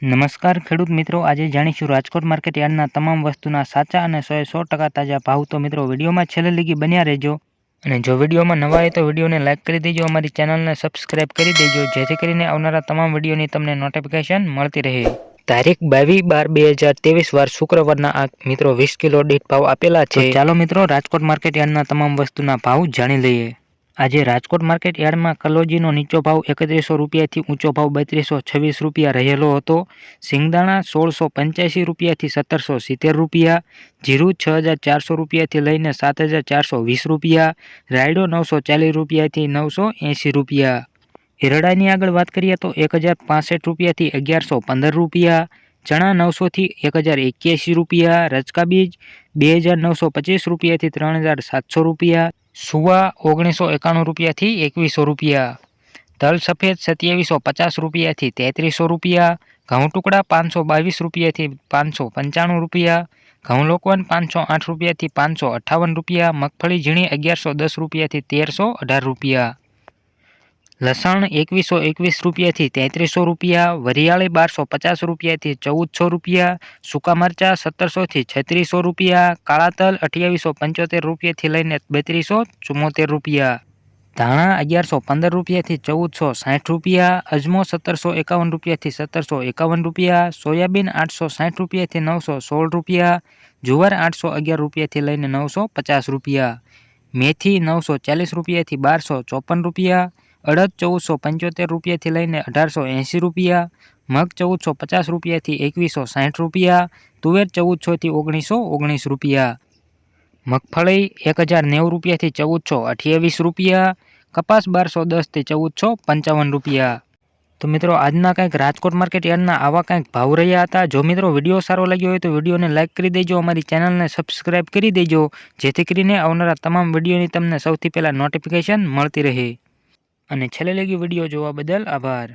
નમસ્કાર ખેડૂત મિત્રો, આજે જાણીશું રાજકોટ માર્કેટ યાર્ડના તમામ વસ્તુના સાચા અને 100% તાજા ભાવ। તો મિત્રો વિડીયોમાં છેલ્લે લગી બન્યા રહેજો અને જો વિડીયોમાં નવા હોય તો વિડીયોને લાઇક કરી દેજો, અમારી ચેનલને સબસ્ક્રાઇબ કરી દેજો જેથી કરીને આવનારા તમામ વિડીયોની તમને નોટિફિકેશન મળતી રહે। તારીખ 22/12/2023 વાર શુક્રવારના આ મિત્રો 20 કિલો દીઠ ભાવ આપેલા છે। ચાલો મિત્રો રાજકોટ માર્કેટ યાર્ડના તમામ વસ્તુના ભાવ જાણી લઈએ। આજે રાજકોટ માર્કેટ યાર્ડમાં કલોજીનો નીચો ભાવ 3100 રૂપિયાથી ઊંચો ભાવ 3226 રૂપિયા રહેલો હતો। સિંગદાણા 1685 રૂપિયાથી 1770 રૂપિયા, જીરું 6400 રૂપિયાથી લઈને 7420 રૂપિયા, રાયડો 940 રૂપિયાથી 980 રૂપિયા। એરડાની આગળ વાત કરીએ તો 1065 રૂપિયાથી 1115 રૂપિયા, ચણા 900 થી 1081 રૂપિયા, રચકા બીજ 2925 રૂપિયાથી 3700 રૂપિયા, સુવા 1991 રૂપિયાથી 2100 રૂપિયા, તલ સફેદ 2750 રૂપિયાથી 3300 રૂપિયા, ઘઉં ટુકડા 522 રૂપિયાથી 595 રૂપિયા, ઘઉં લોકવન 508 રૂપિયાથી 558 રૂપિયા, મગફળી ઝીણી 1110 રૂપિયાથી 1318 રૂપિયા, લસણ 2121 રૂપિયાથી 3300 રૂપિયા, વરિયાળી 1250 રૂપિયાથી 1400 રૂપિયા, સૂકા મરચા 1700 થી 3600 રૂપિયા, કાળા તલ 2875 રૂપિયાથી લઈને 3274 રૂપિયા, ધાણા 1115 રૂપિયાથી 1460 રૂપિયા, અજમો 1751 રૂપિયાથી 1751 રૂપિયા, સોયાબીન 860 રૂપિયાથી 916 રૂપિયા, જુવાર 811 રૂપિયાથી લઈને 950 રૂપિયા, મેથી 940 રૂપિયાથી 1254 રૂપિયા, અડદ 1475 રૂપિયાથી લઈને 1880 રૂપિયા, મગ 1450 રૂપિયાથી 2160 રૂપિયા, તુવેર 1400 થી 1919 રૂપિયા, મગફળી 1090 રૂપિયાથી 1428 રૂપિયા, કપાસ 1210 થી 1455 રૂપિયા। તો મિત્રો આજના કંઈક રાજકોટ માર્કેટ યાર્ડના આવા કંઈક ભાવ રહ્યા હતા। જો મિત્રો વિડીયો સારો લાગ્યો હોય તો વિડીયોને લાઇક કરી દેજો, અમારી ચેનલને સબસ્ક્રાઇબ કરી દેજો જેથી કરીને આવનારા તમામ વિડીયોની તમને સૌથી પહેલાં નોટિફિકેશન મળતી રહે। અને છેલ્લે લગી વિડીયો જોવા બદલ આભાર।